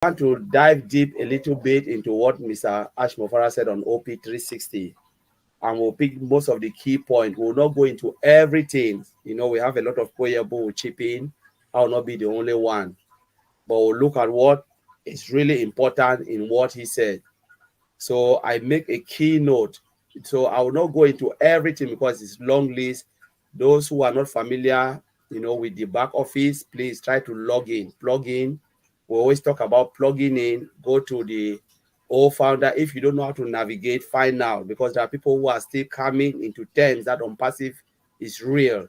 want to dive deep a little bit into what Mr. Ashmofara said on OP360, and we'll pick most of the key points. We'll not go into everything. We have a lot of people who chip in. I will not be the only one, but we'll look at what is really important in what he said. So I make a keynote. So I will not go into everything because it's long list. Those who are not familiar, with the back office, please try to log in, plug in. We always talk about plugging in. Go to the O founder. If you don't know how to navigate, find out, because there are people who are still coming into terms that unpassive is real.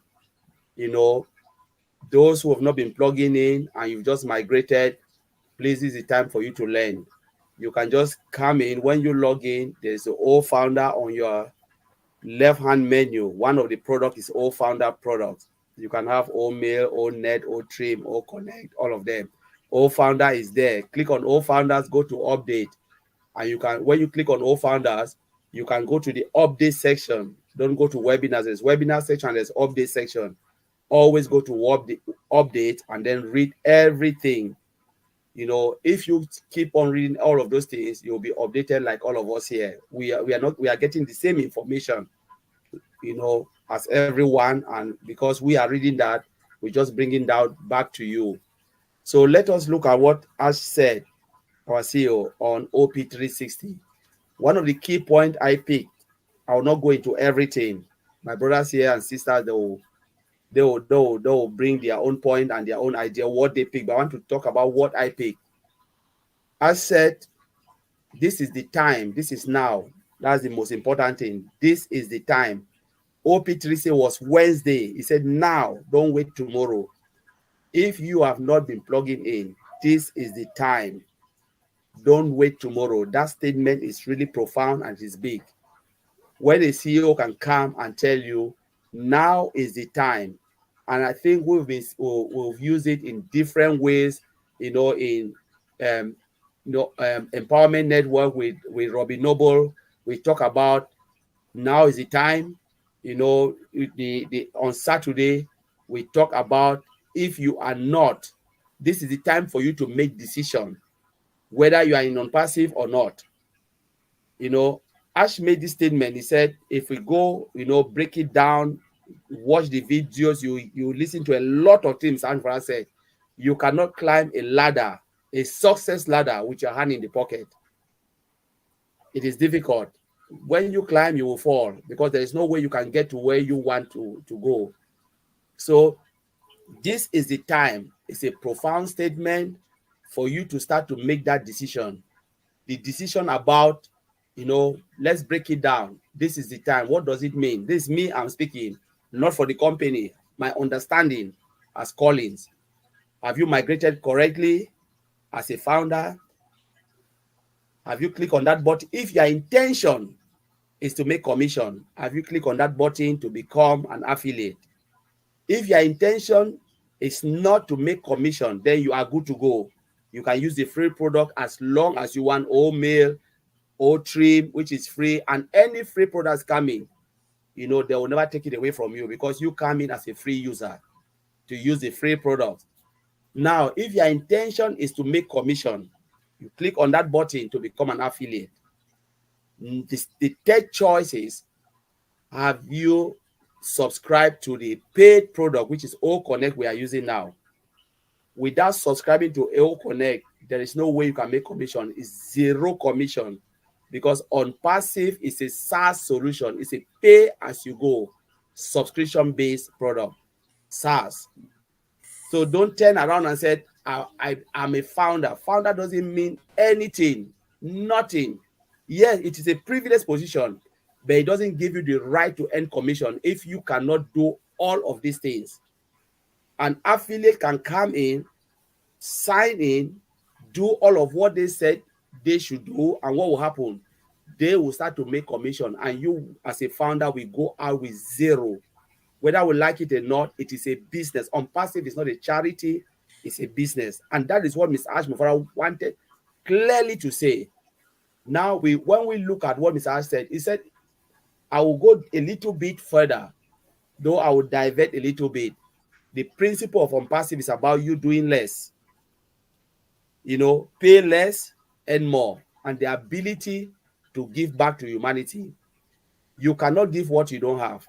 Those who have not been plugging in and you've just migrated, please, this is the time for you to learn. You can just come in. When you log in, there's the O founder on your left-hand menu. One of the product is O founder products. You can have O mail, O net, O trim, O connect, all of them. O founder is there. Click on O founders, go to update. And you can, when you click on O founders, you can go to the update section. Don't go to webinars. There's webinar section, there's update section. Always go to update and then read everything. If you keep on reading all of those things, you'll be updated like all of us here. We are getting the same information, as everyone, and because we are reading that, we're just bringing that back to you. So let us look at what Ash said, our CEO, on OP360. One of the key points I picked, I will not go into everything. My brothers here and sisters, they will bring their own point and their own idea, what they pick. But I want to talk about what I pick. I said, this is the time. This is now. That's the most important thing. This is the time. OP360 was Wednesday. He said, now, don't wait tomorrow. If you have not been plugging in, this is the time. Don't wait tomorrow. That statement is really profound and is big. When a CEO can come and tell you, now is the time. And I think we've used it in different ways, in Empowerment Network with Robbie Noble. We talk about now is the time. On Saturday, we talk about, if you are not, this is the time for you to make decision, whether you are in unpassive or not. Ash made this statement. He said, if we go, break it down, watch the videos, you listen to a lot of things. And for us said, you cannot climb a ladder, a success ladder, with your hand in the pocket. It is difficult. When you climb, you will fall, because there is no way you can get to where you want to go. So this is the time. It's a profound statement for you to start to make that decision. The decision about, let's break it down. This is the time. What does it mean? This is me, I'm speaking, not for the company. My understanding as Collins. Have you migrated correctly as a founder? Have you clicked on that button? If your intention is to make commission, have you clicked on that button to become an affiliate? If your intention is not to make commission, then you are good to go. You can use the free product as long as you want, O mail, O trim, which is free, and any free products coming, they will never take it away from you, because you come in as a free user to use the free product. Now, if your intention is to make commission, you click on that button to become an affiliate. The third choice is, have you subscribed to the paid product, which is O Connect we are using now? Without subscribing to O Connect, there is no way you can make commission. It's zero commission, because ONPASSIVE is a SaaS solution. It's a pay-as-you-go, subscription-based product, SaaS. So don't turn around and say, I'm a founder. Founder doesn't mean anything, nothing. Yes, it is a privileged position, but it doesn't give you the right to earn commission if you cannot do all of these things. An affiliate can come in, sign in, do all of what they said they should do, and what will happen? They will start to make commission, and you as a founder will go out with zero. Whether we like it or not, it is a business. Unpassive is not a charity, it's a business. And that is what Mr. Ash Mufara wanted clearly to say. Now, when we look at what Mr. Ash said, he said, I will go a little bit further, though I will divert a little bit. The principle of Unpassive is about you doing less. pay less and more, and the ability to give back to humanity. You cannot give what you don't have.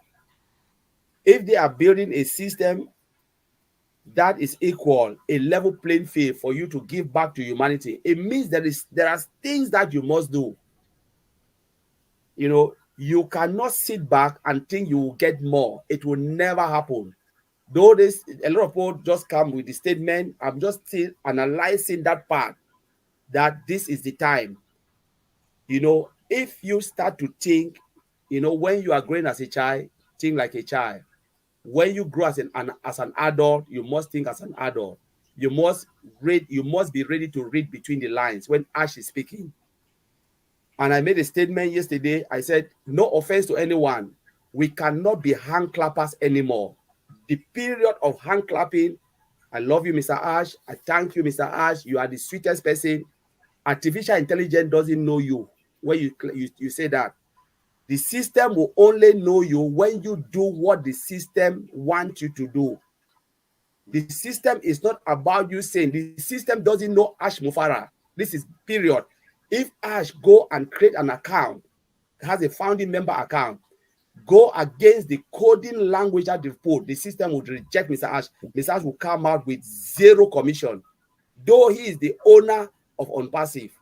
If they are building a system that is equal, a level playing field for you to give back to humanity, it means there are things that you must do. You cannot sit back and think you will get more. It will never happen. Though a lot of people just come with the statement, I'm just still analyzing that part, that this is the time. If you start to think, when you are growing as a child, think like a child. When you grow as an adult, you must think as an adult. You must be ready to read between the lines when Ash is speaking. And I made a statement yesterday. I said, no offense to anyone, we cannot be hand clappers anymore. The period of hand clapping, I love you, Mr. Ash. I thank you, Mr. Ash. You are the sweetest person. Artificial intelligence doesn't know you. When you say that, the system will only know you when you do what the system wants you to do. The system is not about you saying, the system doesn't know Ash Mufara. This is period. If Ash go and create an account, has a founding member account, go against the coding language that they've put, the system would reject Mr. Ash. Mr. Ash will come out with 0 commission, though he is the owner of ONPASSIVE.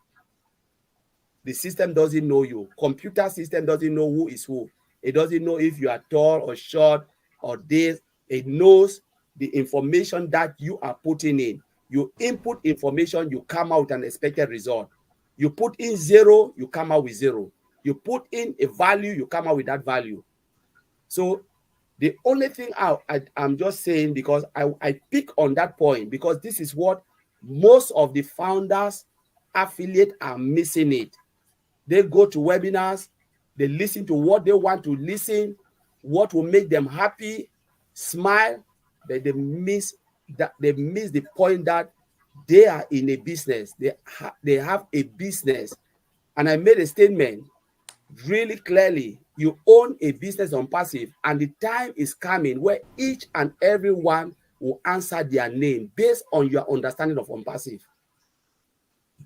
The system doesn't know you. Computer system doesn't know who is who. It doesn't know if you are tall or short or this. It knows the information that you are putting in. You input information, you come out with an expected result. You put in 0, you come out with 0. You put in a value, you come out with that value. So the only thing I'm just saying, because I pick on that point, because this is what most of the founders, affiliate are missing it. They go to webinars, they listen to what they want to listen, what will make them happy, smile, but they miss the point that they are in a business. They have a business. And I made a statement really clearly. You own a business on passive, and the time is coming where each and every one will answer their name based on your understanding of unpassive.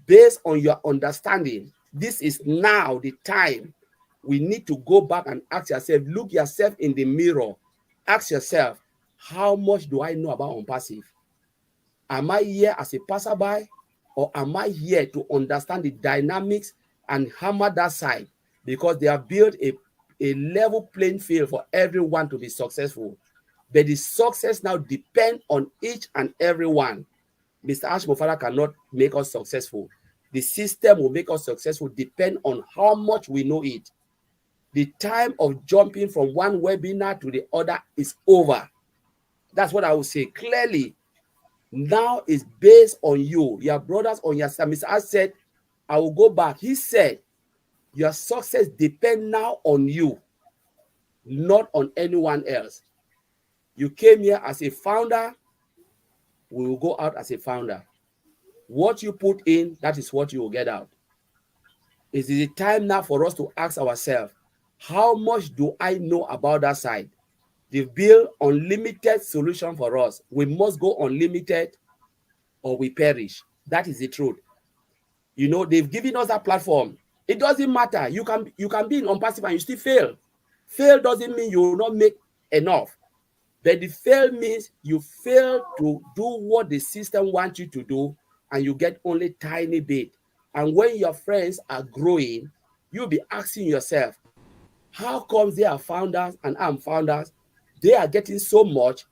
Based on your understanding, this is now the time. We need to go back and ask yourself, look yourself in the mirror, ask yourself, how much do I know about unpassive? Am I here as a passerby, or am I here to understand the dynamics and hammer that side? Because they have built a level playing field for everyone to be successful. But the success now depends on each and every one. Mr. Ash Mufara cannot make us successful. The system will make us successful depend on how much we know it. The time of jumping from one webinar to the other is over. That's what I will say clearly. Now is based on you, your brothers, on your side. Mr. Ash said, I will go back. He said, your success depends now on you, not on anyone else. You came here as a founder, we will go out as a founder. What you put in, that is what you will get out. It is the time now for us to ask ourselves, how much do I know about that side? They've built unlimited solution for us. We must go unlimited or we perish. That is the truth. They've given us that platform. It doesn't matter. You can be in unpassive and you still fail. Fail doesn't mean you will not make enough. But the fail means you fail to do what the system wants you to do, and you get only tiny bit. And when your friends are growing, you'll be asking yourself, how comes they are founders and I'm founders? They are getting so much.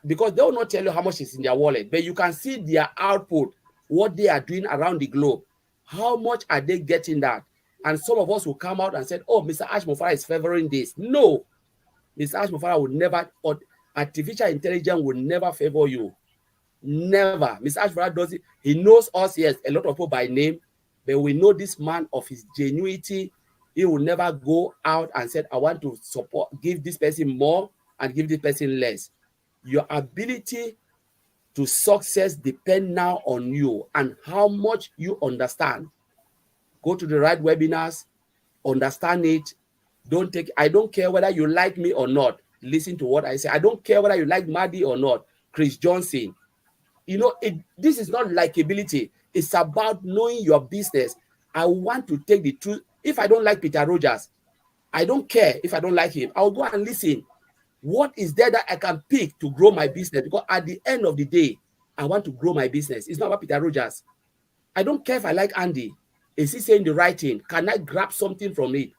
Because they will not tell you how much is in their wallet, but you can see their output, what they are doing around the globe. How much are they getting that? And some of us will come out and say, oh, Mr. Ash Mufara is favoring this. No, Mr. Ash Mufara would never, or artificial intelligence will never favor you. Never. Mr. Ash Mufara does it. He knows us, yes, a lot of people by name, but we know this man of his genuity. He will never go out and say, I want to give this person more and give this person less. Your ability to success depends now on you and how much you understand. Go to the right webinars, understand it. I don't care whether you like me or not. Listen to what I say. I don't care whether you like Maddie or not, Chris Johnson. This is not likability. It's about knowing your business. I want to take the truth. If I don't like Peter Rogers, I don't care if I don't like him. I'll go and listen. What is there that I can pick to grow my business? Because at the end of the day, I want to grow my business. It's not about Peter Rogers. I don't care if I like Andy. Is he saying the right thing? Can I grab something from it?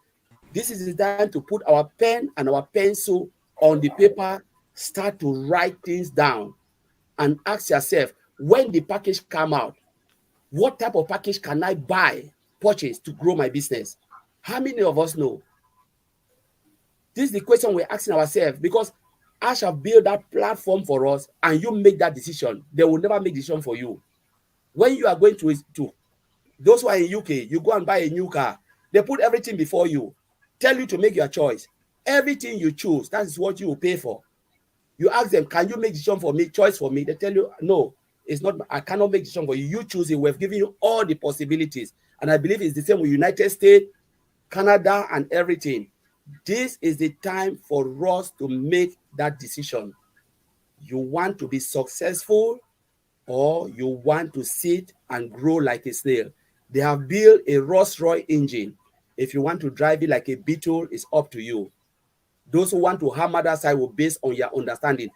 This is the time to put our pen and our pencil on the paper, start to write things down, and ask yourself, when the package come out, what type of package can I buy, purchase to grow my business? How many of us know? This is the question we're asking ourselves, because Ash have built that platform for us, and you make that decision. They will never make decision for you. When you are going to those who are in UK, you go and buy a new car. They put everything before you, tell you to make your choice. Everything you choose, that is what you will pay for. You ask them, can you make decision for me, choice for me? They tell you, no, it's not. I cannot make decision for you. You choose it. We've given you all the possibilities. And I believe it's the same with United States, Canada, and everything. This is the time for us to make that decision. You want to be successful, or you want to sit and grow like a snail. They have built a Rolls-Royce engine. If you want to drive it like a Beetle, it's up to you. Those who want to hammer that side will base on your understanding.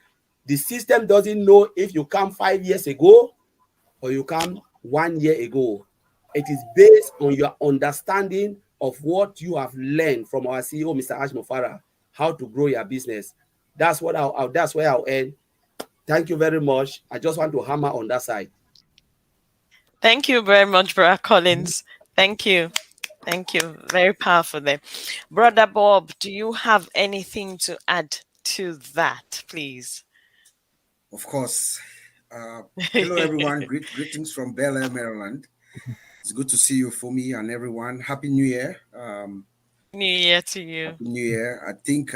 The system doesn't know if you come 5 years ago or you come 1 year ago. It is based on your understanding of what you have learned from our CEO, Mr. Ash Mufara, how to grow your business. That's what that's where I'll end. Thank you very much. I just want to hammer on that side. Thank you very much, Brother Collins. Thank you. Thank you. Very powerful there. Brother Bob, do you have anything to add to that, please? Of course. Hello, everyone. Greetings from Bel Air, Maryland. It's good to see you, Fumi, and everyone. Happy New Year. New Year to you. Happy New Year. I think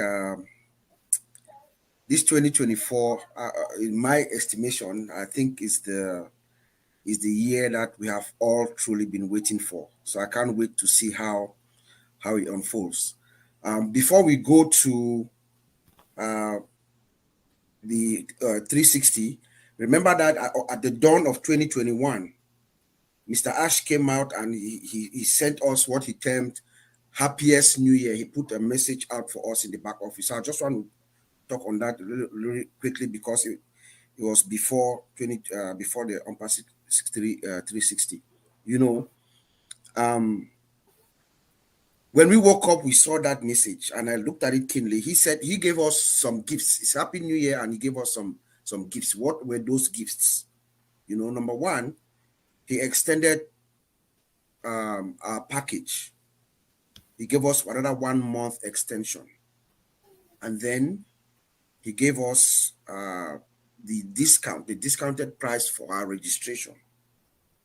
this 2024, in my estimation, I think is the year that we have all truly been waiting for. So I can't wait to see how it unfolds. Before we go to the 360, remember that at the dawn of 2021, Mr. Ash came out and he sent us what he termed happiest new year. He put a message out for us in the back office. So I just want to talk on that really quickly, because it was before the ONPASSIVE 360. You know, when we woke up, we saw that message, and I looked at it keenly. He said he gave us some gifts. It's Happy New Year, and he gave us some gifts. What were those gifts? You know, number one, he extended our package. He gave us another 1 month extension, and then he gave us the discounted price for our registration.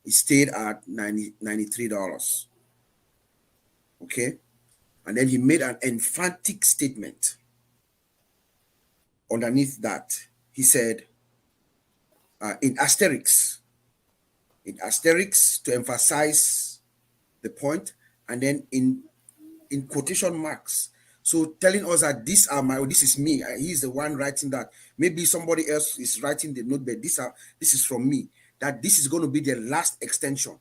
It stayed at $93. Okay, and then he made an emphatic statement underneath that. He said, in asterisks to emphasize the point, and then in quotation marks, so telling us that this is me. He's the one writing that. Maybe somebody else is writing the note, but this is from me, that this is going to be the last extension.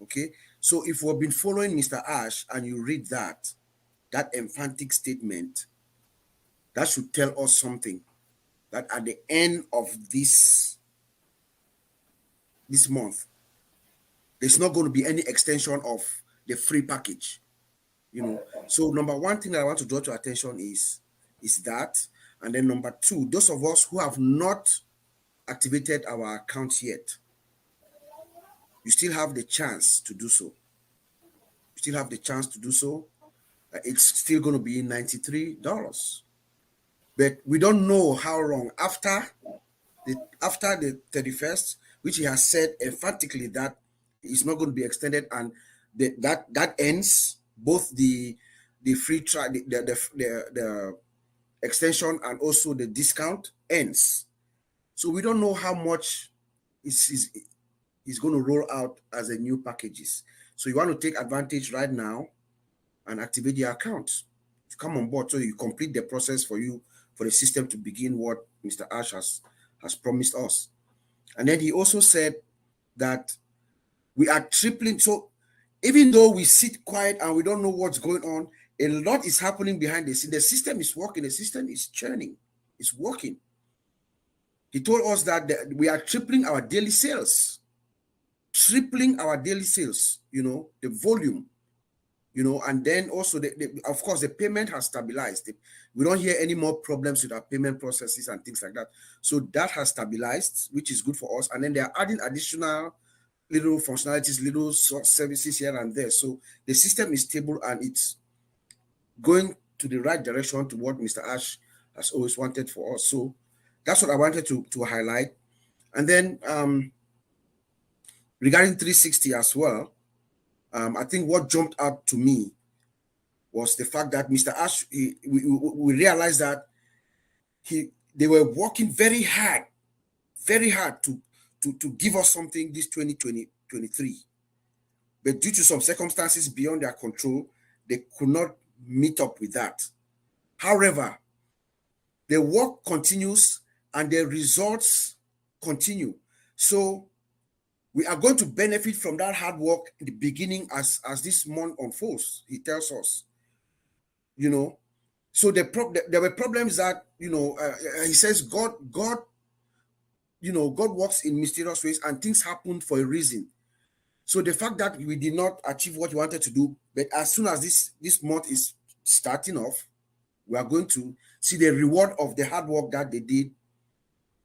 Okay, so if we've been following Mr. Ash and you read that emphatic statement, that should tell us something, that at the end of this month, there's not going to be any extension of the free package. You know, so number one thing that I want to draw to attention is that, and then number two, those of us who have not activated our accounts yet, you still have the chance to do so. It's still going to be $93, but we don't know how long after the 31st, which he has said emphatically that it's not going to be extended, and that ends both the free trial, the extension, and also the discount ends. So we don't know how much is going to roll out as a new packages. So you want to take advantage right now and activate your account to come on board, so you complete the process for the system to begin what Mr. Ash has promised us. And then he also said that we are tripling. So even though we sit quiet and we don't know what's going on, a lot is happening behind the scene. The system is working. The system is churning. It's working. He told us that we are tripling our daily sales. Tripling our daily sales, the volume, and then also, of course, the payment has stabilized. We don't hear any more problems with our payment processes and things like that. So that has stabilized, which is good for us. And then they are adding additional little functionalities, little services here and there. So the system is stable and it's going to the right direction to what Mr. Ash has always wanted for us. So that's what I wanted to highlight. And then regarding 360 as well, I think what jumped out to me was the fact that Mr. Ash, we realized that they were working very hard to give us something this 2023. But due to some circumstances beyond their control, they could not meet up with that. However, the work continues and the results continue. So we are going to benefit from that hard work in the beginning as this month unfolds, he tells us. So there were problems that, he says God works in mysterious ways and things happen for a reason. So the fact that we did not achieve what we wanted to do, but as soon as this month is starting off, we are going to see the reward of the hard work that they did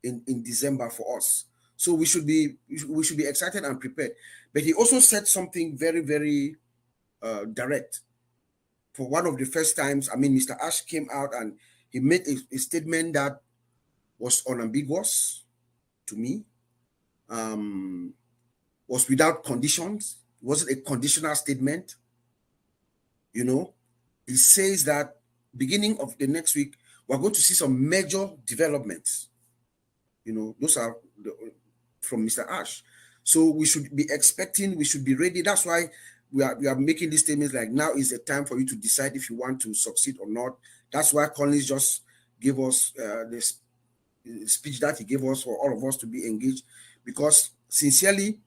in December for us. So we should be excited and prepared. But he also said something very, very direct. For one of the first times, Mr. Ash came out and he made a statement that was unambiguous to me, was without conditions. It wasn't a conditional statement. He says that beginning of the next week, we're going to see some major developments. Those are from Mr. Ash. So we should be expecting, we should be ready. That's why we are making these statements like now is the time for you to decide if you want to succeed or not. That's why Collins just gave us this speech that he gave us for all of us to be engaged, because sincerely,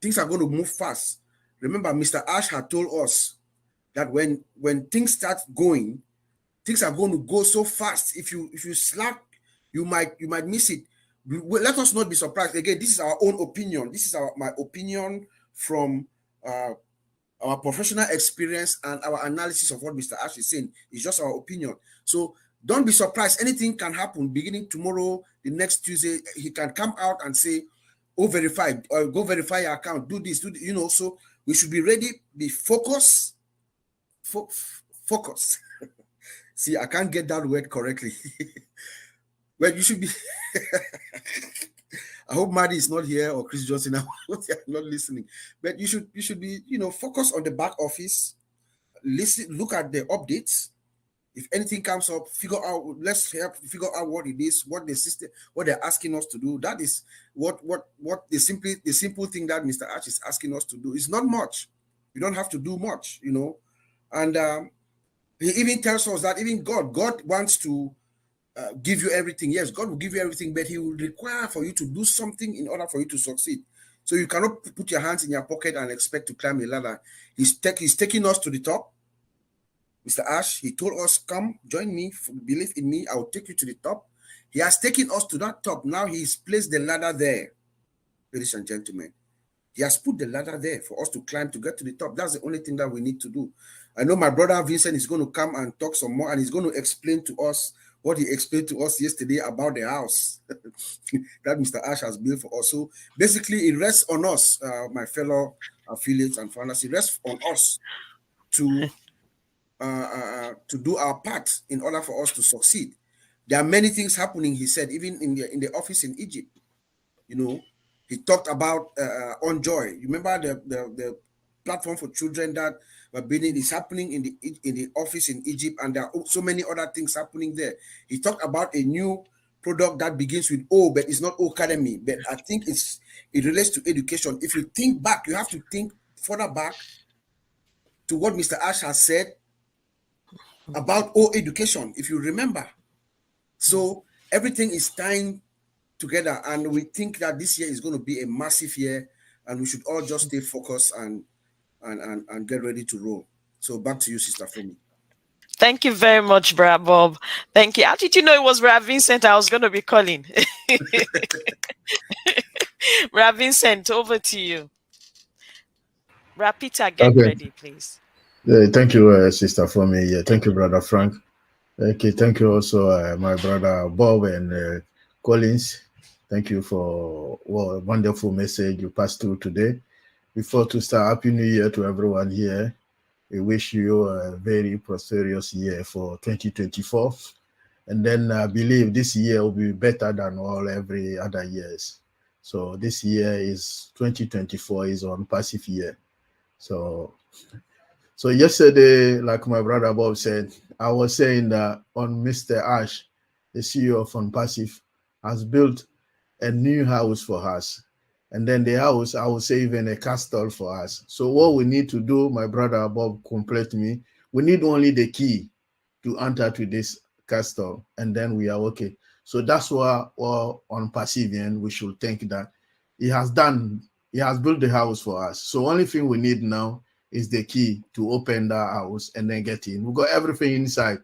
things are going to move fast. Remember, Mr. Ash had told us that when things start going, things are going to go so fast. If you slack, you might miss it. Let us not be surprised. Again, this is our own opinion. This is my opinion from our professional experience and our analysis of what Mr. Ash is saying. It's just our opinion. So don't be surprised. Anything can happen beginning tomorrow, the next Tuesday. He can come out and say, "Oh, verified, or go verify your account, do this, So we should be ready, be focused. Focus. See, I can't get that word correctly. Well, you should be. I hope Maddie is not here or Chris Johnson. I hope they are not listening. But you should be, focus on the back office. Listen, look at the updates. If anything comes up, let's help figure out what it is, what the system, what they're asking us to do. That is what the simple thing that Mr. Ash is asking us to do. It's not much. You don't have to do much, And he even tells us that even God wants to give you everything. Yes, God will give you everything, but he will require for you to do something in order for you to succeed. So you cannot put your hands in your pocket and expect to climb a ladder. He's taking us to the top. Mr. Ash, he told us, come, join me, believe in me, I will take you to the top. He has taken us to that top. Now he's placed the ladder there, ladies and gentlemen. He has put the ladder there for us to climb to get to the top. That's the only thing that we need to do. I know my brother Vincent is going to come and talk some more, and he's going to explain to us what he explained to us yesterday about the house that Mr. Ash has built for us. So basically, it rests on us, my fellow affiliates and founders. It rests on us to do our part in order for us to succeed. There are many things happening, he said, even in the office in Egypt. He talked about On Joy. You remember the platform for children that were building is happening in the office in Egypt, and there are so many other things happening there. He talked about a new product that begins with O, but it's not O Academy, but I think it relates to education. If you think back, you have to think further back to what Mr. Ash has said about O education, if you remember. So everything is tying together, and we think that this year is going to be a massive year. and we should all just stay focused and get ready to roll. So back to you, Sister Fumi. Thank you very much, Brad Bob. Thank you. How did you know it was Brad Vincent I was going to be calling? Brad Vincent, over to you. Brad Peter, get Okay. ready, please. Thank you, Sister Fumi. Yeah, thank you, Brother Frank. Okay, thank you also, my brother Bob and Collins. Thank you for a wonderful message you passed through today. Before to start, Happy New Year to everyone here. We wish you a very prosperous year for 2024. And then I believe this year will be better than every other years. So this year is 2024 is ONPASSIVE year. So yesterday, like my brother Bob said, I was saying that on Mr. Ash, the CEO of ONPASSIVE, has built a new house for us. And then the house, I would say even a castle for us. So what we need to do, my brother Bob complete me, we need only the key to enter to this castle, and then we are okay. So that's why ONPASSIVE, we should think that he has built the house for us. So only thing we need now is the key to open that house and then get in. We got everything inside,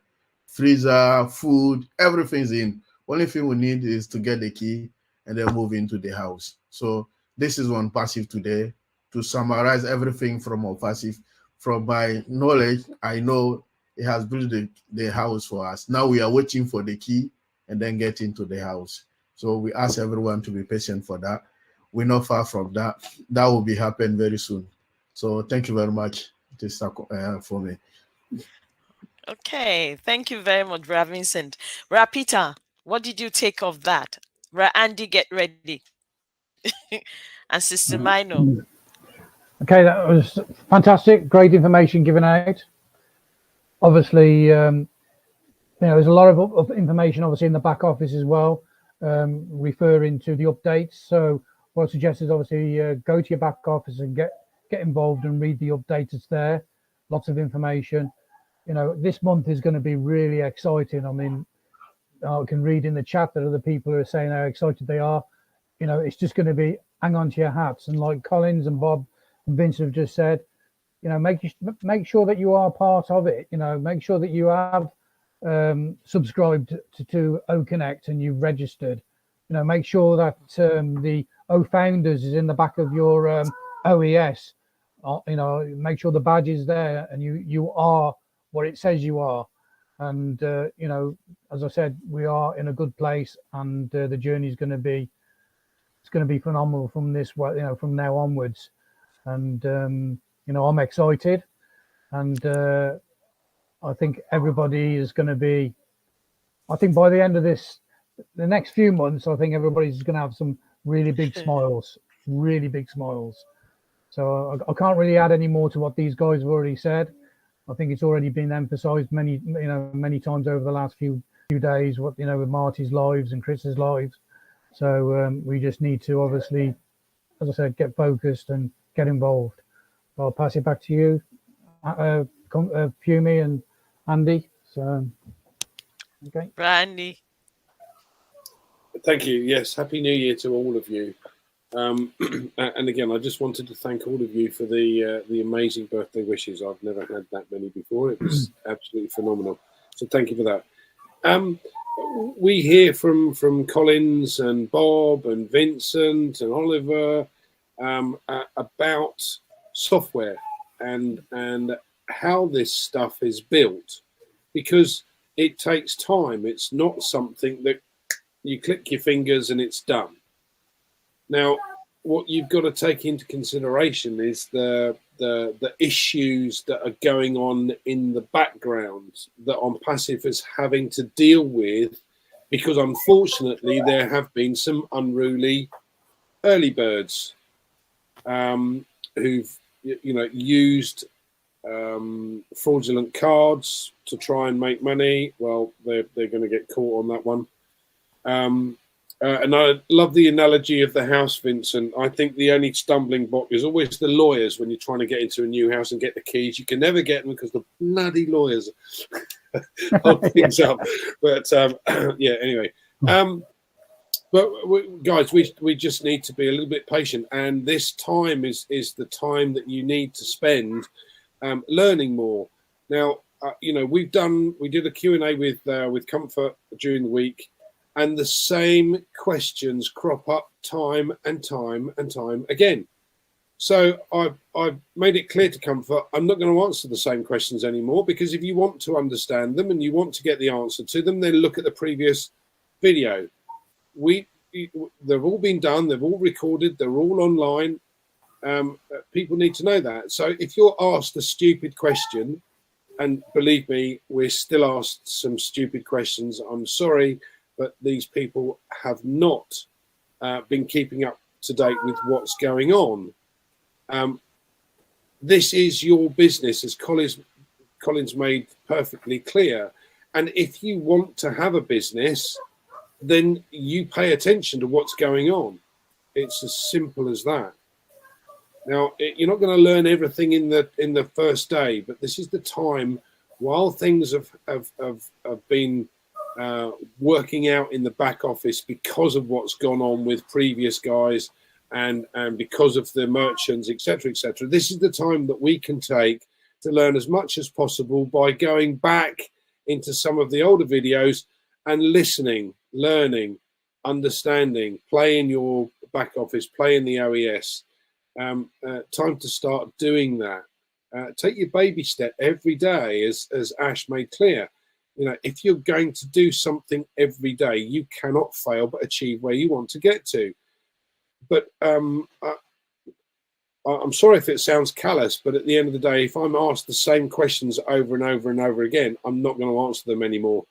freezer, food, everything's in. Only thing we need is to get the key and then move into the house. So this is ONPASSIVE today. To summarize everything from ONPASSIVE, from my knowledge, I know it has built the house for us. Now we are waiting for the key and then get into the house. So we ask everyone to be patient for that. We're not far from that. That will be happening very soon. So thank you very much, for me. Okay, thank you very much, Brad Vincent. Brad Peter, what did you take of that? Brad Andy, get ready. And Sister Mino. Okay, that was fantastic. Great information given out. Obviously, there's a lot of information obviously in the back office as well, referring to the updates. So what I suggest is obviously go to your back office and get involved and read the updates. It's there, lots of information. This month is going to be really exciting. I mean, I can read in the chat that other people are saying how excited they are. It's just going to be hang on to your hats. And like Collins and Bob and Vincent have just said, make sure that you are part of it. Make sure that you have subscribed to OConnect and you've registered. Make sure that the O Founders is in the back of your OES. Make sure the badge is there and you are what it says you are. And as I said, we are in a good place, and the journey is going to be phenomenal from this from now onwards. And I'm excited, and I think everybody is going to be. I think by the end of the next few months, I think everybody's going to have some really big smiles, really big smiles. So I can't really add any more to what these guys have already said. I think it's already been emphasised many times over the last few days. With Marty's lives and Chris's lives. So we just need to obviously, as I said, get focused and get involved. I'll pass it back to you, Fumi and Andy. So, okay. Randy. Thank you. Yes, Happy New Year to all of you. And again, I just wanted to thank all of you for the amazing birthday wishes. I've never had that many before. It was absolutely phenomenal. So thank you for that. We hear from Collins and Bob and Vincent and Oliver about software and how this stuff is built, because it takes time. It's not something that you click your fingers and it's done. Now, what you've got to take into consideration is the issues that are going on in the background that ONPASSIVE is having to deal with, because unfortunately there have been some unruly early birds who've used fraudulent cards to try and make money. Well, they're going to get caught on that one. And I love the analogy of the house, Vincent. I think the only stumbling block is always the lawyers when you're trying to get into a new house and get the keys. You can never get them because the bloody lawyers hold things up. But yeah, anyway. But guys, we just need to be a little bit patient, and this time is the time that you need to spend learning more. Now, you know, we did a Q&A with Comfort during the week, and the same questions crop up time and time and time again. So I've made it clear to Comfort, I'm not going to answer the same questions anymore, because if you want to understand them and you want to get the answer to them, then look at the previous video. They've all been done, they've all recorded, they're all online. People need to know that. So if you're asked a stupid question, and believe me, we're still asked some stupid questions, I'm sorry, but these people have not been keeping up to date with what's going on. This is your business, as Colin's made perfectly clear. And if you want to have a business, then you pay attention to what's going on. It's as simple as that. Now, you're not going to learn everything in the first day, but this is the time, while things have been working out in the back office because of what's gone on with previous guys and because of the merchants, etc., etc. This is the time that we can take to learn as much as possible by going back into some of the older videos and listening, learning, understanding, play in your back office, play in the OES. Time to start doing that. Take your baby step every day, as Ash made clear. You know, if you're going to do something every day, you cannot fail but achieve where you want to get to. But I'm sorry if it sounds callous, but at the end of the day, if I'm asked the same questions over and over and over again, I'm not going to answer them anymore.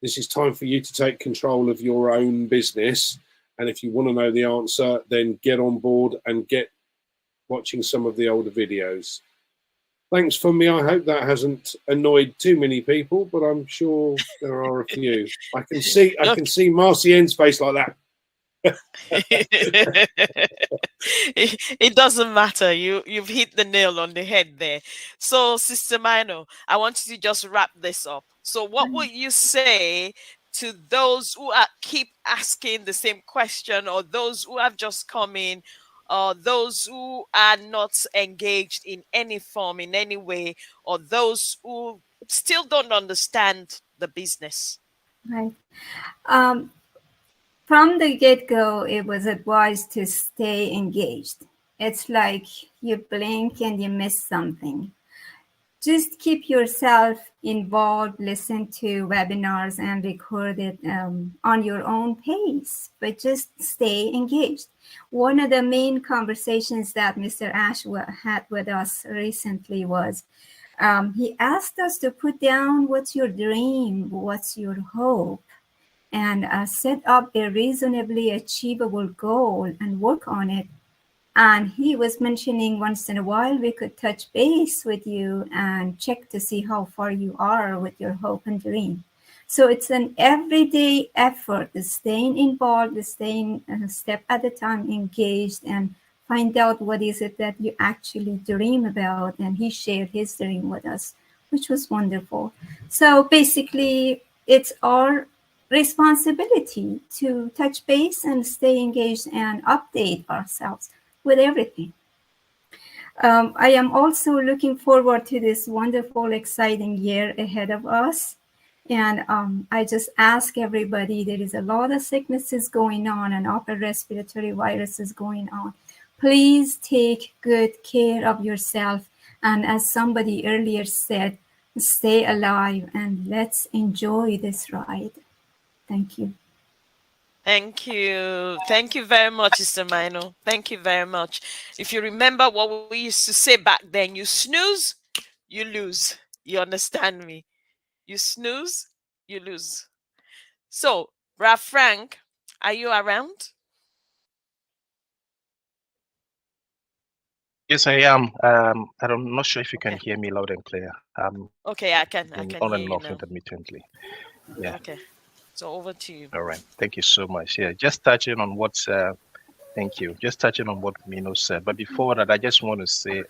This is time for you to take control of your own business. And if you want to know the answer, then get on board and get watching some of the older videos. Thanks for me. I hope that hasn't annoyed too many people, but I'm sure there are a few. I can see Marcienne's face like that. It doesn't matter. You've hit the nail on the head there. So, Sister Mino, I want you to just wrap this up. So what would you say to those who keep asking the same question, or those who have just come in, or those who are not engaged in any form, in any way, or those who still don't understand the business? Right. From the get-go, it was advised to stay engaged. It's like you blink and you miss something. Just keep yourself involved, listen to webinars and record it on your own pace, but just stay engaged. One of the main conversations that Mr. Ash had with us recently was, he asked us to put down what's your dream, what's your hope, and set up a reasonably achievable goal and work on it. And he was mentioning once in a while we could touch base with you and check to see how far you are with your hope and dream. So it's an everyday effort, staying involved, staying a step at a time engaged, and find out what is it that you actually dream about. And he shared his dream with us, which was wonderful. So basically, it's our responsibility to touch base and stay engaged and update ourselves with everything. I am also looking forward to this wonderful, exciting year ahead of us. And I just ask everybody, there is a lot of sicknesses going on and upper respiratory viruses going on. Please take good care of yourself. And as somebody earlier said, stay alive and let's enjoy this ride. Thank you. Thank you. Thank you very much, Sister Mino. Thank you very much. If you remember what we used to say back then, you snooze, you lose. You understand me? You snooze, you lose. So, Brad Frank, are you around? Yes, I am. I'm not sure if you can hear me loud and clear. Okay, I can on hear and you off now. intermittently. Yeah. Okay. So over to you. All right. Thank you so much. Yeah, just touching on what's thank you. Just touching on what Mino said. But before that, I just want to say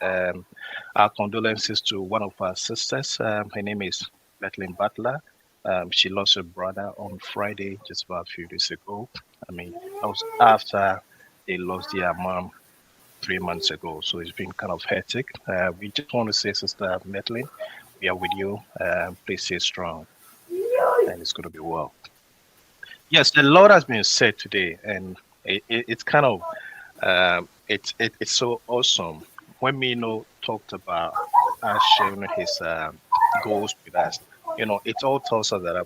our condolences to one of our sisters. Her name is Bethlehem Butler. She lost her brother on Friday, just about a few days ago. I mean, that was after they lost their mom 3 months ago. So it's been kind of hectic. We just want to say, Sister Medlin, we are with you. Please stay strong, and it's going to be well. Yes, a lot has been said today, and it's kind of it's so awesome. When Mino talked about us sharing his goals with us, it all tells us that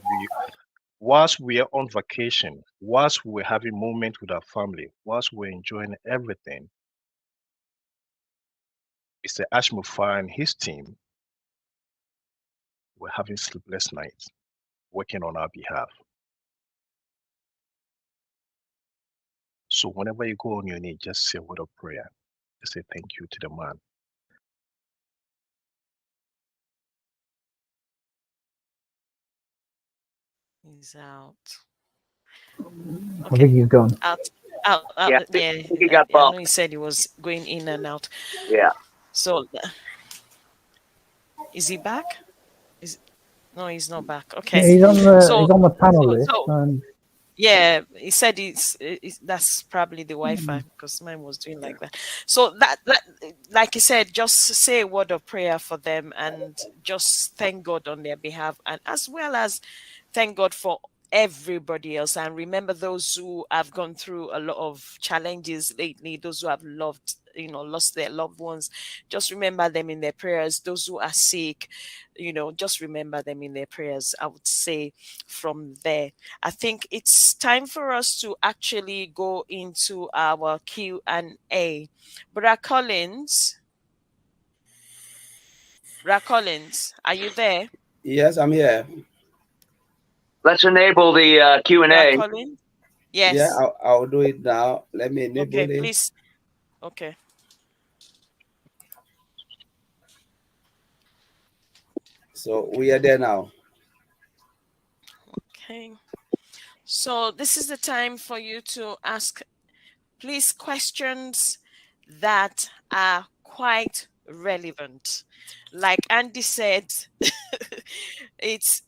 whilst we are on vacation, whilst we're having moment with our family, whilst we're enjoying everything, Mr. Ashmufar and his team were having sleepless nights working on our behalf. So whenever you go on your knee, just say a word of prayer. Just say thank you to the man. He's out. I Okay. think he's gone. Out. Yeah, Yeah. I think he got I know bumped. he said he was going in and out. Yeah. So, is he back? No, he's not back. Okay. Yeah, he's on So, the panel so, list, so and yeah, he said that's probably the Wi-Fi because mine was doing like that. So that like he said, just say a word of prayer for them and just thank God on their behalf, and as well as thank God for everybody else. And remember those who have gone through a lot of challenges lately, those who have lost their loved ones. Just remember them in their prayers. Those who are sick, just remember them in their prayers. I would say from there. I think it's time for us to actually go into our Q&A. Brother Collins, are you there? Yes, I'm here. Let's enable the Brother Q&A. Collins? Yeah, Yes. I'll do it now. Let me enable Okay, it. please. Okay. So we are there now. Okay. So this is the time for you to ask, please, questions that are quite relevant. Like Andy said, it's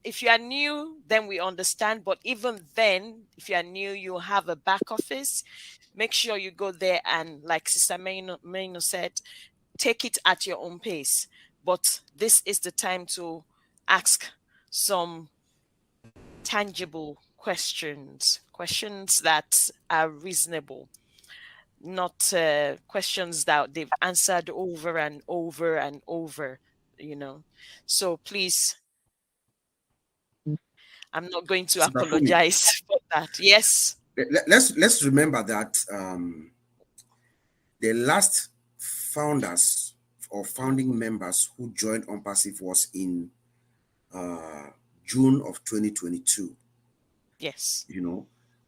if you are new, then we understand. But even then, if you are new, you have a back office. Make sure you go there and, like Sister Maino said, take it at your own pace. But this is the time to ask some tangible questions that are reasonable, not questions that they've answered over and over and over, So please, I'm not going to Sister Kumi, apologize for that. Yes. let's remember that the last founders or founding members who joined ONPASSIVE was in June of 2022. Yes.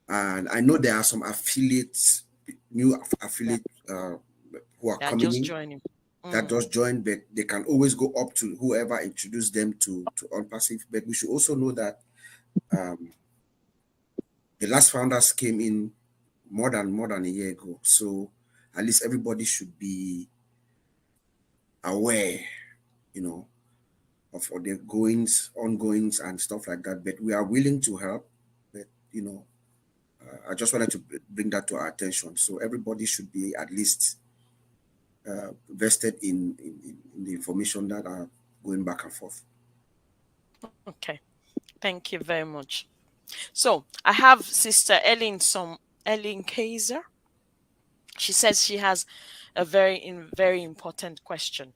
And I know there are some affiliates, new affiliates who are coming just in joining. that just joined, but they can always go up to whoever introduced them to ONPASSIVE. But we should also know that the last founders came in more than a year ago. So at least everybody should be aware, of the ongoings and stuff like that. But we are willing to help. But I just wanted to bring that to our attention. So everybody should be at least vested in the information that are going back and forth. Okay. Thank you very much. So I have Sister Ellen Kaiser. She says she has a very important question.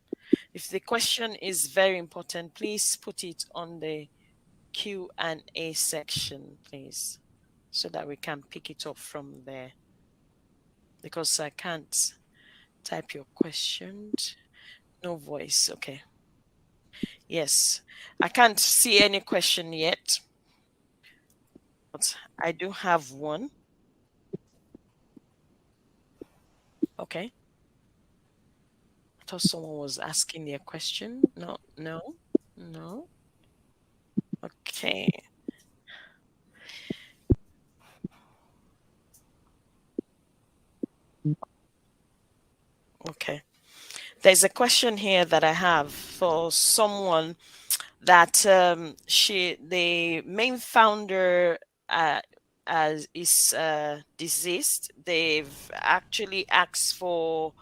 If the question is very important, please put it on the Q&A section, please, so that we can pick it up from there. Because I can't type your question. No voice. Okay. Yes. I can't see any question yet, but I do have one. Okay. I thought someone was asking their question. No. Okay. Okay. There's a question here that I have for someone that the main founder is deceased, they've actually asked for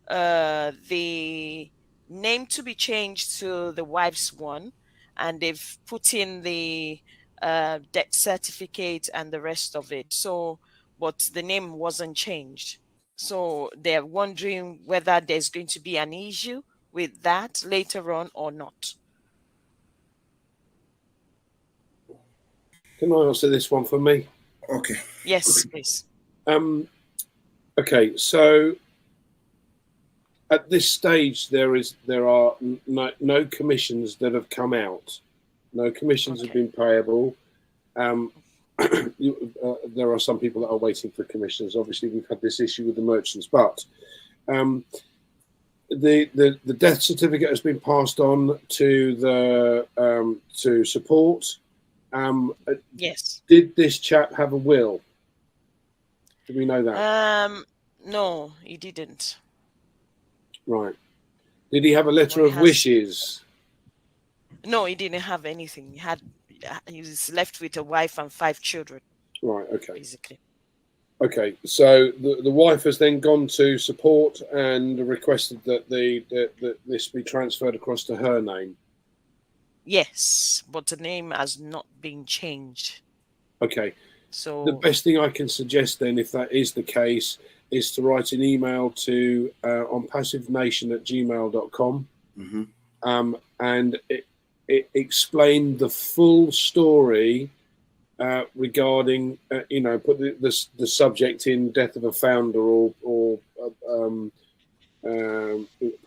the name to be changed to the wife's one, and they've put in the death certificate and the rest of it. So, but the name wasn't changed. So they're wondering whether there's going to be an issue with that later on or not. Can I answer this one for me? Okay. Yes, please. Okay, so at this stage, there are no commissions that have come out. No commissions have been payable. There are some people that are waiting for commissions. Obviously, we've had this issue with the merchants, but the death certificate has been passed on to the to support. Yes. Did this chap have a will? Do we know that? No, he didn't. Right. Did he have a letter of wishes? No, he didn't have anything. He was left with a wife and 5 children. Right. Okay. Basically. Okay. So the wife has then gone to support and requested that that this be transferred across to her name. Yes, but the name has not been changed. Okay. So the best thing I can suggest then, if that is the case, is to write an email to onpassivenation@gmail.com, and it explain the full story regarding, put the subject in death of a founder or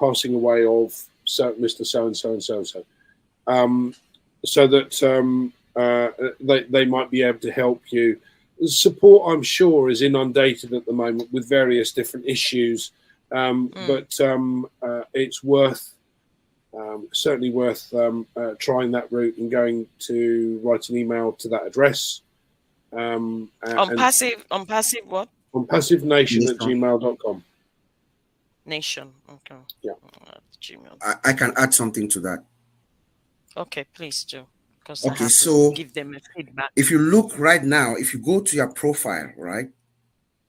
passing away of Mr. So-and-so and so-and-so, so that they might be able to help you. Support, I'm sure, is inundated at the moment with various different issues, but it's certainly worth trying that route and going to write an email to that address. On passive what? onpassivenation@gmail.com. Nation. Okay. Yeah. Gmail. I can add something to that. Okay, please do. Okay, so give them a feedback. If you look right now, if you go to your profile, right?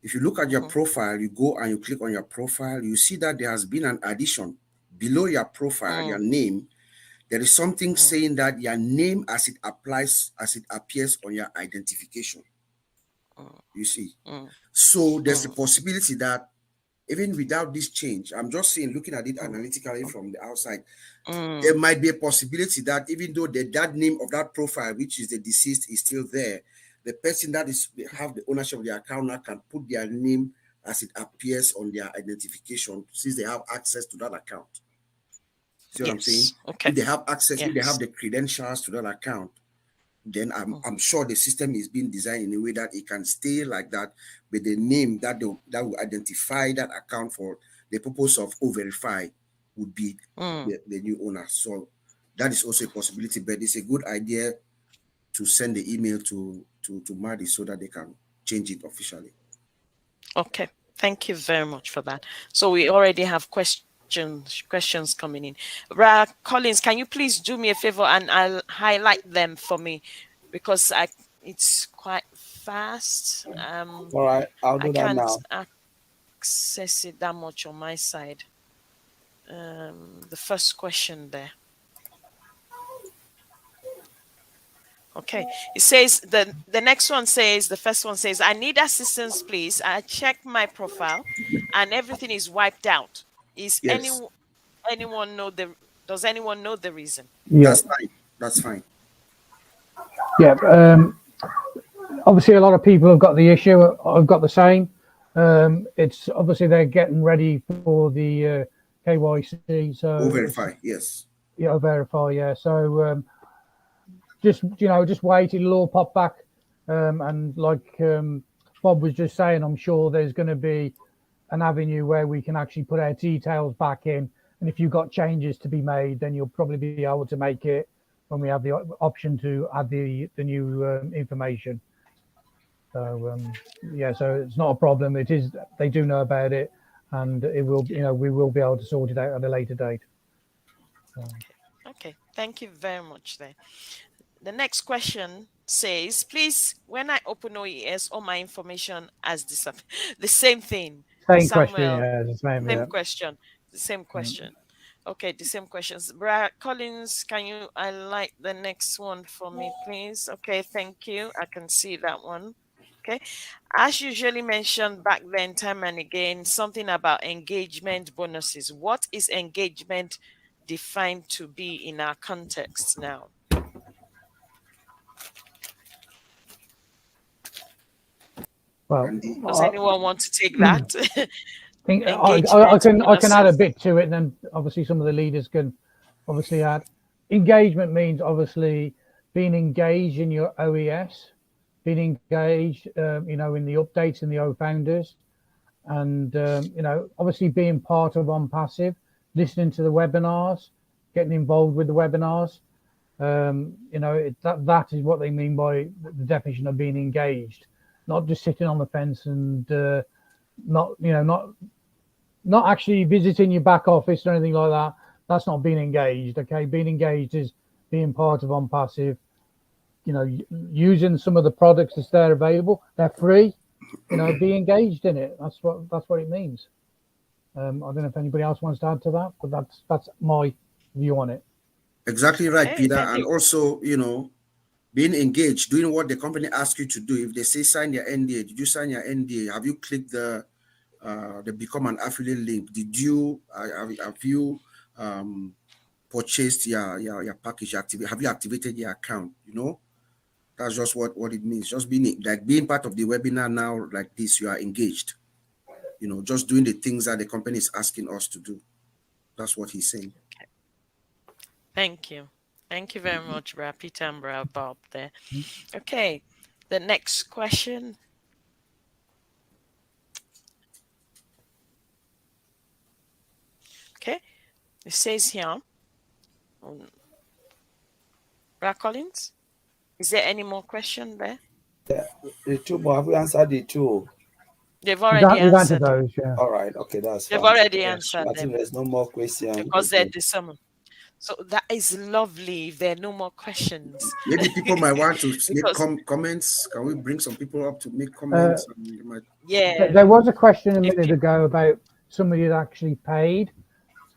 If you look at your profile, you go and you click on your profile, you see that there has been an addition below your profile, your name. There is something saying that your name as it appears on your identification. You see? So there's a possibility that even without this change, I'm just saying, looking at it analytically from the outside, there might be a possibility that even though that name of that profile, which is the deceased, is still there, the person that have the ownership of the account now can put their name as it appears on their identification, since they have access to that account. See what I'm saying? Okay. If they have access, if they have the credentials to that account, then I'm sure the system is being designed in a way that it can stay like that with the name that will identify that account for the purpose of verify would be the new owner. So that is also a possibility, but it's a good idea to send the email to Madi so that they can change it officially. Okay, thank you very much for that. So we already have questions coming in. Collins, can you please do me a favor and I'll highlight them for me, because it's quite fast. All right, I'll do that now. I can't access it that much on my side. The first question there. Okay, it says the next one says, the first one says, I need assistance, please. I checked my profile and everything is wiped out. Is anyone know does anyone know the reason? Yeah. That's fine. Yeah. Obviously a lot of people have got the issue. I've got the same. It's obviously they're getting ready for the KYC. So verify, yes. Yeah, verify, yeah. So just wait, it'll all pop back. And like Bob was just saying, I'm sure there's going to be an avenue where we can actually put our details back in. And if you've got changes to be made, then you'll probably be able to make it when we have the option to add the new information. So yeah, so it's not a problem. It is, they do know about it, and it will, we will be able to sort it out at a later date. Okay, thank you very much there. The next question says, please, when I open OES, all my information has disappeared. The same thing. Same question, Samuel, yeah, the same, same yeah. question. The same question. Okay, the same questions. Brad Collins, can you highlight the next one for me, please? Okay, thank you. I can see that one. Okay. As usually mentioned back then, time and again, something about engagement bonuses. What is engagement defined to be in our context now? Well, And the, Does anyone want to take that? I Engagement can add a bonuses. bit to it, and then obviously some of the leaders can obviously add. Engagement means obviously being engaged in your OES, being engaged, in the updates in the O founders, and obviously being part of ONPASSIVE, listening to the webinars, getting involved with the webinars. That is what they mean by the definition of being engaged, not just sitting on the fence and not actually visiting your back office or anything like that. That's not being engaged. Okay, being engaged is being part of ONPASSIVE. Using some of the products that's there available. They're free. Be engaged in it. That's what it means. I don't know if anybody else wants to add to that, but that's my view on it. exactly right, Hey, Peter. thank And you. also, being engaged, doing what the company asks you to do. If they say sign your NDA, did you sign your NDA? Have you clicked the become an affiliate link? Did you have you purchased your package? Have you activated your account? That's just what it means. Just being part of the webinar now like this, you are engaged. Just doing the things that the company is asking us to do. That's what he's saying. Thank you. Thank you very much, Brad Peter and Brad Bob there. Okay, the next question. Okay, it says here, Brad Collins, is there any more question there? The two more, have we answered the two? They've already We've answered answered them. those, yeah. All right, okay, that's They've fine. already I answered think them there's no more questions. because they're the summon. So that is lovely. If there are no more questions, Maybe people might want to make because comments. Can we bring some people up to make comments? yeah, There was a question a if minute you- ago about somebody that actually paid,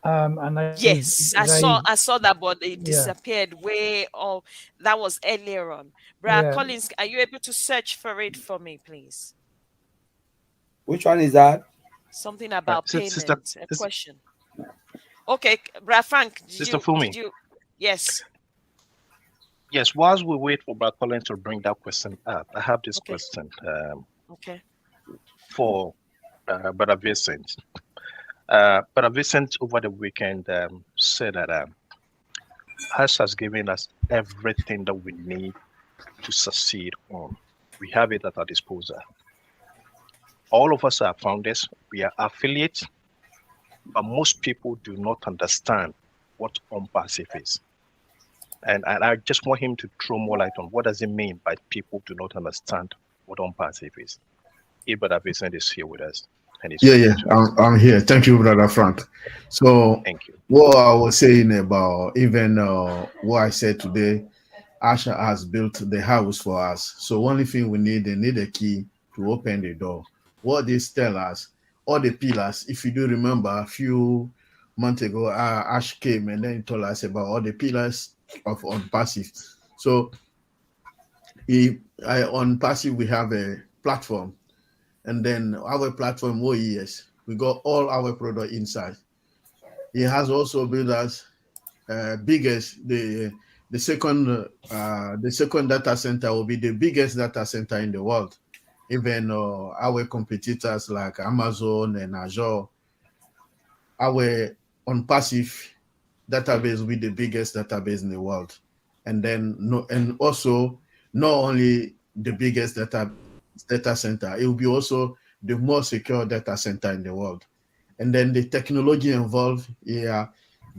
and yes, I saw that, but it Yeah. disappeared way off. That was earlier on. Brad Yeah. Collins, are you able to search for it for me, please? Which one is that? Something about Sister- payment. A question. Okay, Brad Frank, Sister Fumi. did you? Yes. Yes, whilst we wait for Brad Collins to bring that question up, I have this Okay. question Okay. for Brother Vincent. Brother Vincent over the weekend said that Hash has given us everything that we need to succeed on. We have it at our disposal. All of us are founders, we are affiliates, but most people do not understand what ONPASSIVE is. And I just want him to throw more light on what does it mean by people do not understand what ONPASSIVE is. If Brother Vincent is here with us. And Yeah, I'm here. Thank you, Brother Frank. So, thank you. What I was saying about even what I said today, Asha has built the house for us. So, only thing we need, they need a key to open the door. What they tell us, all the pillars, if you do remember, a few months ago, Ash came and then he told us about all the pillars of ONPASSIVE. So, on Passive, we have a platform. And then our platform, OES, we got all our product inside. He has also built us biggest the second data center will be the biggest data center in the world. Even our competitors like Amazon and Azure, our ONPASSIVE database will be the biggest database in the world. And then also not only the biggest data center, it will be also the most secure data center in the world. And then the technology involved here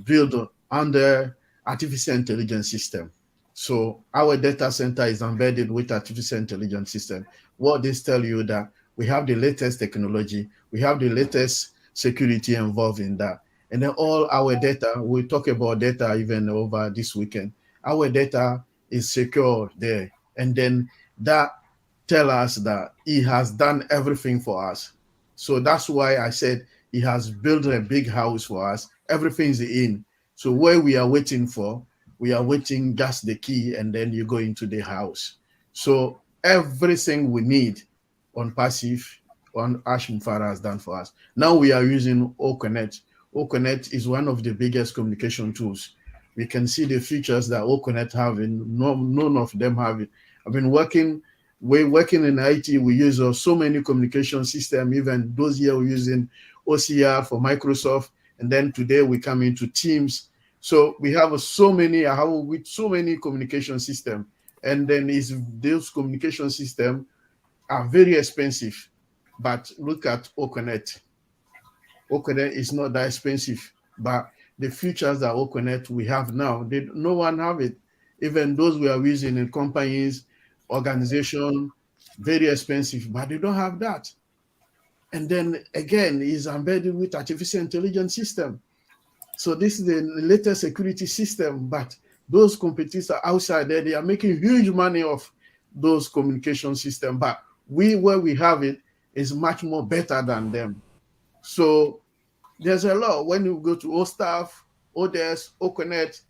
built under artificial intelligence system. So our data center is embedded with artificial intelligence system. What this tell you that we have the latest technology, we have the latest security involved in that. And then all our data, we talk about data even over this weekend, our data is secure there. and then that tell us that he has done everything for us. So that's why I said he has built a big house for us. Everything's in. So where we are waiting for, we are waiting just the key, and then you go into the house. So everything we need on passive, on Ash Mufara has done for us. Now we are using OConnect. OConnect is one of the biggest communication tools. We can see the features that OConnect have, and none of them have it. I've been working in IT. We use so many communication systems. Even those years we're using OCR for Microsoft, and then today we come into Teams. So we have so many communication systems, and then those communication systems are very expensive. But look at OConnect. OConnect is not that expensive, but the features that OConnect we have now, no one have it. Even those we are using in companies, organization, very expensive, but they don't have that. And then again, is embedded with artificial intelligence system. So this is the latest security system, but those competitors outside there, they are making huge money off those communication systems. But where we have it is much more better than them. So there's a lot. When you go to OSTAF, ODS, OConnect,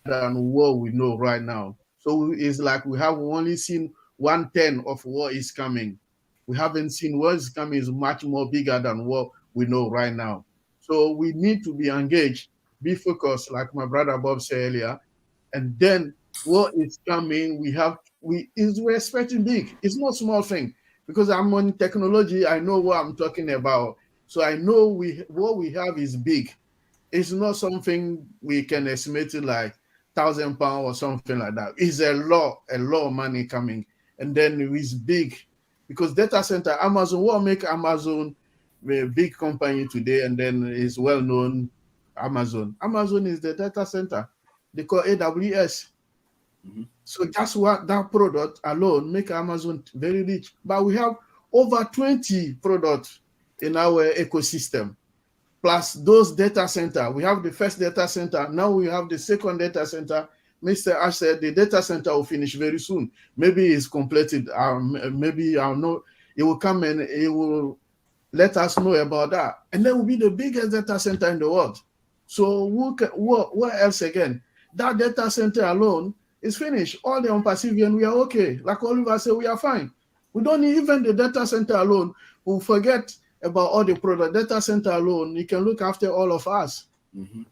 than what we know right now. So it's like we have only seen 1/10 of what is coming. We haven't seen what is coming is much more bigger than what we know right now. So we need to be engaged, be focused, like my brother Bob said earlier, and then what is coming, we're expecting big. It's not small thing, because I'm on technology. I know what I'm talking about. So I know what we have is big. It's not something we can estimate it like £1,000 or something like that. It's a lot of money coming. And then it's big, because data center, Amazon, what make Amazon a big company today, and then is well known. Amazon is the data center. They call AWS. Mm-hmm. So that's what that product alone make Amazon very rich. But we have over 20 products in our ecosystem, plus those data center. We have the first data center. Now we have the second data center. Mr. Ash said the data center will finish very soon. Maybe it's completed. Maybe I'll know. It will come and it will let us know about that. And then will be the biggest data center in the world. So what else again? That data center alone is finished. All the ONPASSIVE, and we are okay. Like Oliver said, we are fine. We don't need even the data center alone. We'll forget about all the product. Data center alone, it can look after all of us. Mm-hmm.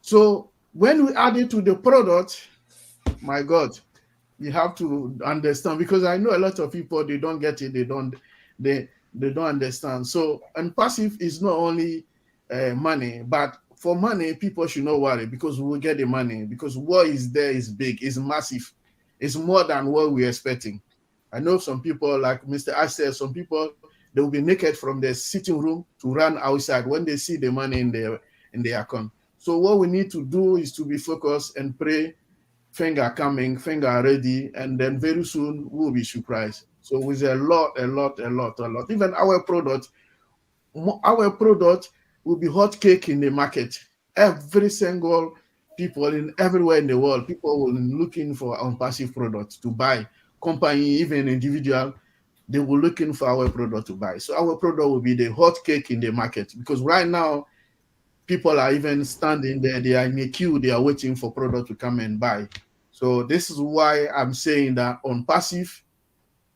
So when we add it to the product, my God, you have to understand, because I know a lot of people, they don't get it. They don't understand. So, and passive is not only money, but for money, people should not worry, because we will get the money, because what is there is big, is massive. It's more than what we're expecting. I know some people, like Mr. Ash said, some people, they will be naked from their sitting room to run outside when they see the money in their account. So what we need to do is to be focused and pray, finger coming, finger ready, and then very soon we'll be surprised. So with a lot. Even our product will be hot cake in the market. Every single people in everywhere in the world, people will be looking for ONPASSIVE products to buy. Company, even individual, they will looking for our product to buy. So our product will be the hot cake in the market, because right now people are even standing there, they are in a queue, they are waiting for product to come and buy. So this is why I'm saying that ONPASSIVE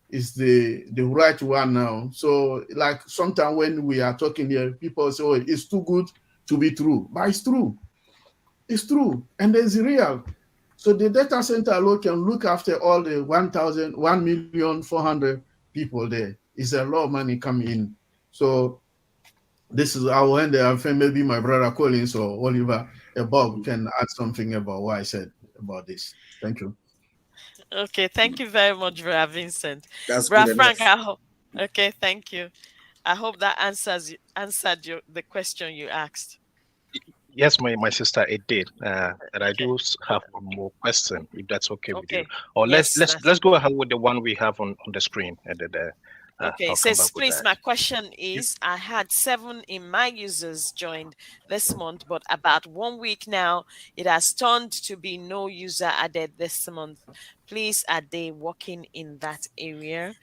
is the right one now. So like sometimes when we are talking here, people say, oh, it's too good to be true. But it's true. It's true. And it's real. So the data center alone can look after all the 1,400,000 people there. It's a lot of money coming in. So this is our end there. I think maybe my brother Collins or Oliver Bob can add something about what I said about this. Thank you. Okay, thank you very much, Brother Vincent. That's Brother good Frank, enough. okay, thank you. I hope that answered the question you asked. Yes, my sister, it did. And I do have one more question, if that's okay with you. Or Yes, let's go ahead with the one we have on the screen. And Okay, I'll it come says, back with please, that. my question is, I had 7 in my users joined this month, but about 1 week now, it has turned to be no user added this month. Please, are they working in that area?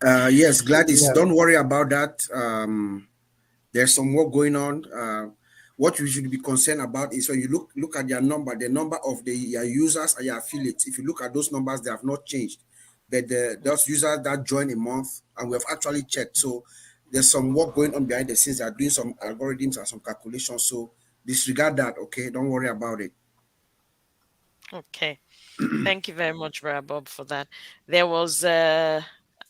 Yes, Gladys, Yeah. don't worry about that. There's some work going on. What you should be concerned about is when you look at your number, the number of your users and your affiliates. If you look at those numbers, they have not changed. But those users that join a month, and we have actually checked. So there's some work going on behind the scenes. They are doing some algorithms and some calculations. So disregard that, okay? Don't worry about it. Okay. Thank you very much, Brother Bob, for that. There was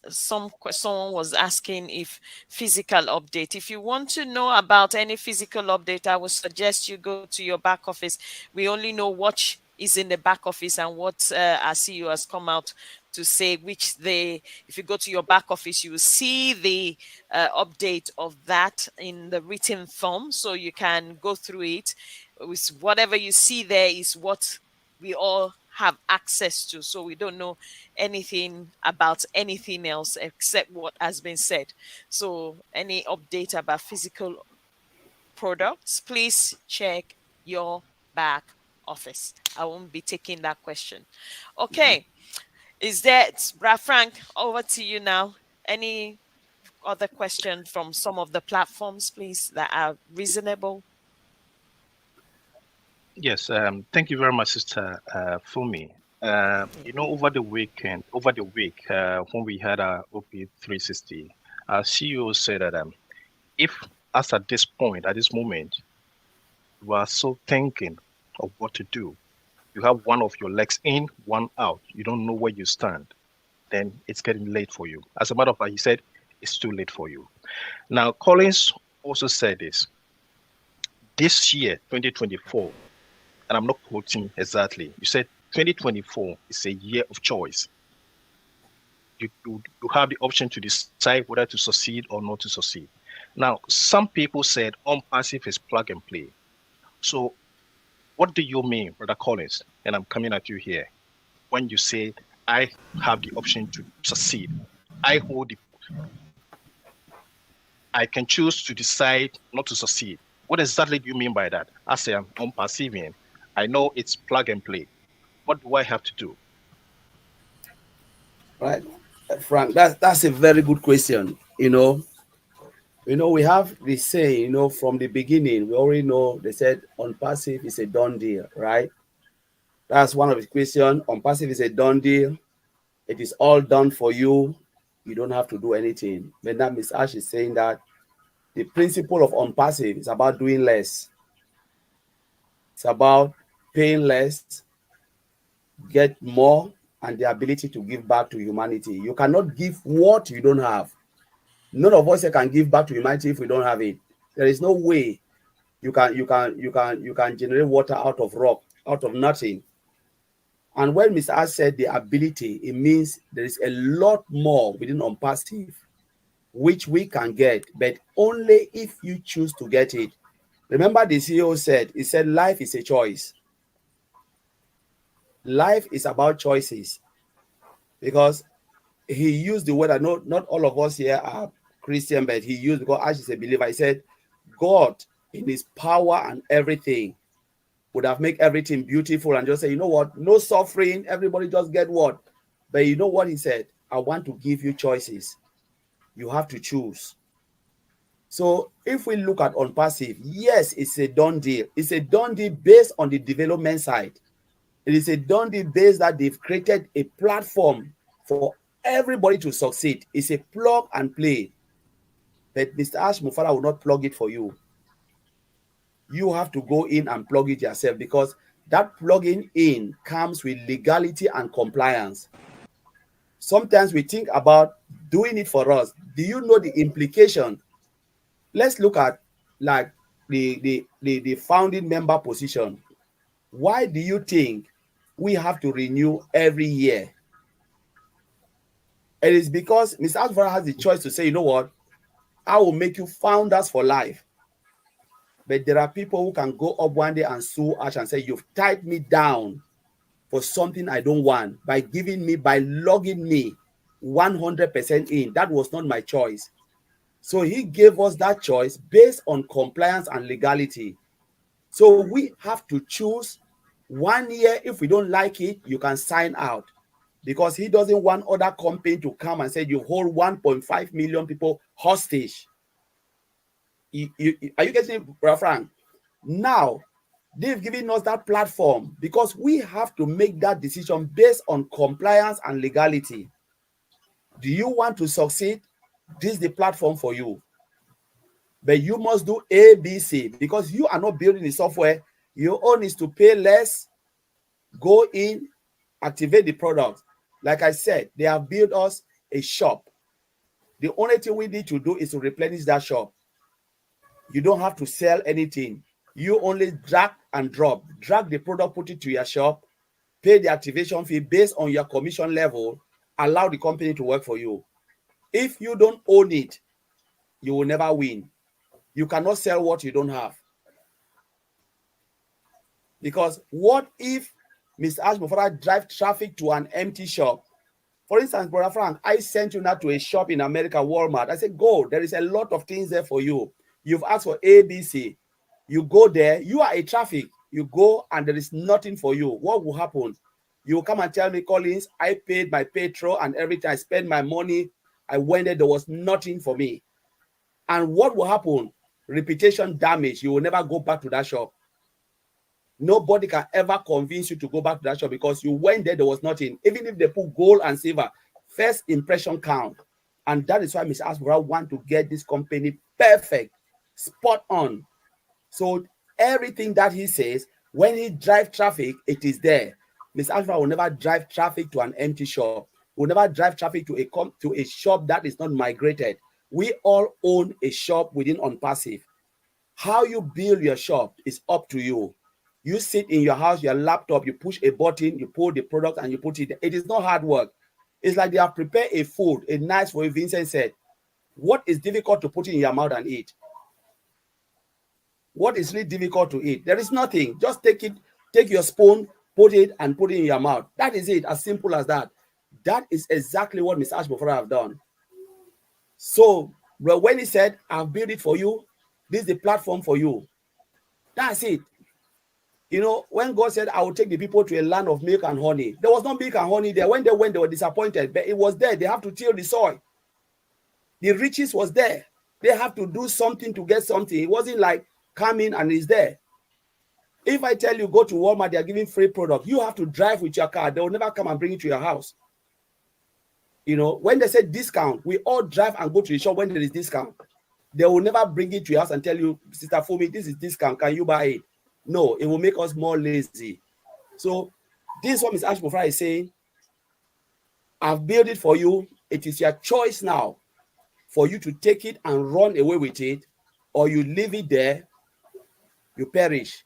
someone was asking if physical update. If you want to know about any physical update, I would suggest you go to your back office. We only know what is in the back office and what our CEO has come out to say, which if you go to your back office, you will see the update of that in the written form, so you can go through it. With whatever you see there is what we all have access to, so we don't know anything about anything else except what has been said. So any update about physical products, please check your back office. I won't be taking that question. Okay, is that Brad Frank, over to you now. Any other question from some of the platforms, please, that are reasonable? Yes, thank you very much, Sister Fumi. Over the week, when we had our OP 360, our CEO said that if, as at this point, at this moment, you are so thinking of what to do, you have one of your legs in, one out, you don't know where you stand, then it's getting late for you. As a matter of fact, he said it's too late for you. Now, Collins also said this year, 2024, and I'm not quoting exactly, you said 2024 is a year of choice. You have the option to decide whether to succeed or not to succeed. Now, some people said ONPASSIVE is plug and play. So what do you mean, Brother Collins? And I'm coming at you here. When you say, I have the option to succeed, I can choose to decide not to succeed. What exactly do you mean by that? I say I'm ONPASSIVE. I know it's plug and play. What do I have to do? Right, Frank, that's a very good question. We have the saying, from the beginning, we already know they said ONPASSIVE is a done deal, right? That's one of the questions. ONPASSIVE is a done deal. It is all done for you. You don't have to do anything. But now Ms. Ash is saying that the principle of ONPASSIVE is about doing less. It's about paying less, get more, and the ability to give back to humanity. You cannot give what you don't have. None of us can give back to humanity if we don't have it. There is no way you can generate water out of rock, out of nothing. And when Mr. Ash said the ability, it means there is a lot more within ONPASSIVE which we can get, but only if you choose to get it. Remember, the CEO said, he said, life is a choice. Life is about choices, because he used the word that not all of us here are Christian, but he used, because Ash is a believer, he said, God in his power and everything would have made everything beautiful and just say, you know what, no suffering, everybody just get what. But you know what he said? I want to give you choices. You have to choose. So if we look at ONPASSIVE, yes, it's a done deal. It's a done deal based on the development side. It is a done deal based that they've created a platform for everybody to succeed. It's a plug and play. But Mr. Ash Mufara will not plug it for you. You have to go in and plug it yourself, because that plugging in comes with legality and compliance. Sometimes we think about doing it for us. Do you know the implication? Let's look at like the founding member position. Why do you think we have to renew every year? It is because Mr. Asfara has the choice to say, you know what, I will make you founders for life. But there are people who can go up one day and sue Ash and say, you've tied me down for something I don't want by logging me. 100% in. That was not my choice. So he gave us that choice based on compliance and legality. So we have to choose 1 year. If we don't like it, you can sign out, because he doesn't want other company to come and say you hold 1.5 million people hostage. Are you getting it, Frank? Now, they've given us that platform because we have to make that decision based on compliance and legality. Do you want to succeed? This is the platform for you. But you must do A, B, C, because you are not building the software. Your own is to pay less, go in, activate the product. Like I said, they have built us a shop. The only thing we need to do is to replenish that shop. You don't have to sell anything. You only drag and drop. Drag the product, put it to your shop, pay the activation fee based on your commission level, allow the company to work for you. If you don't own it, you will never win. You cannot sell what you don't have. Because what if Mr. Ashmofara drive traffic to an empty shop? For instance, Brother Frank, I sent you now to a shop in America, Walmart. I said, go, there is a lot of things there for you. You've asked for ABC. You go there, you are a traffic. You go and there is nothing for you. What will happen? You will come and tell me, Collins, I paid my petrol and every time I spend my money, I went there was nothing for me. And what will happen? Reputation damage. You will never go back to that shop. Nobody can ever convince you to go back to that shop because you went there was nothing. Even if they put gold and silver, first impression count. And that is why Mr. Asbora want to get this company perfect, spot on. So everything that he says, when he drive traffic, it is there. Mr. Asbora will never drive traffic to an empty shop. Will never drive traffic to a shop that is not migrated. We all own a shop within ONPASSIVE. How you build your shop is up to you. You sit in your house, your laptop, you push a button, you pull the product and you put it there. It is not hard work. It's like they have prepared a food, a nice for you. Vincent said, what is difficult to put in your mouth and eat? What is really difficult to eat? There is nothing. Just take it, take your spoon, put it and put it in your mouth. That is it, as simple as that. That is exactly what Mr. Ashbofara have done. So when he said, I've built it for you, this is the platform for you. That's it. You know, when God said, I will take the people to a land of milk and honey, there was no milk and honey there. When they went, they were disappointed, but it was there. They have to till the soil. The riches was there. They have to do something to get something. It wasn't like come in and it's there. If I tell you go to Walmart, they're giving free product, you have to drive with your car. They will never come and bring it to your house. You know, when they say discount, we all drive and go to the shop when there is discount. They will never bring it to your house and tell you, Sister Fumi, this is discount. Can you buy it? No, it will make us more lazy. So this is what Ms. Ashbofara is saying. I've built it for you. It is your choice now for you to take it and run away with it, or you leave it there, you perish.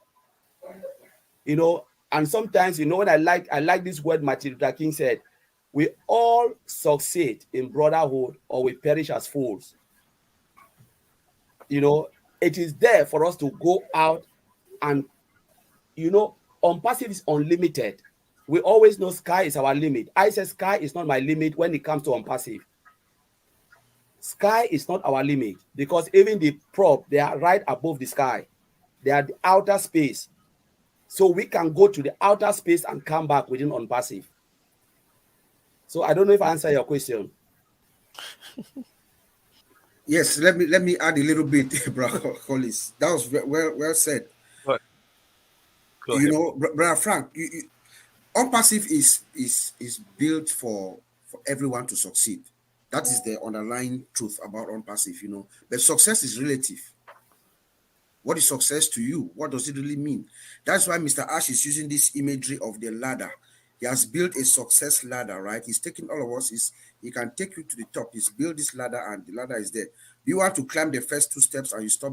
You know, and sometimes, you know, when I like this word Martin Luther King said, we all succeed in brotherhood or we perish as fools. You know, it is there for us to go out and, you know, ONPASSIVE is unlimited. We always know sky is our limit. I say sky is not my limit when it comes to ONPASSIVE. Sky is not our limit because even the prop, they are right above the sky. They are the outer space. So we can go to the outer space and come back within ONPASSIVE. So I don't know if I answer your question. Yes, let me add a little bit, Brother Collins. That was well said. Go you ahead. know, Brother Frank, ONPASSIVE is built for everyone to succeed. That is the underlying truth about ONPASSIVE, you know. But success is relative. What is success to you? What does it really mean? That's why Mr. Ash is using this imagery of the ladder. He has built a success ladder, right? He's taking all of us. He can take you to the top. He's built this ladder and the ladder is there. You want to climb the first two steps and you stop there.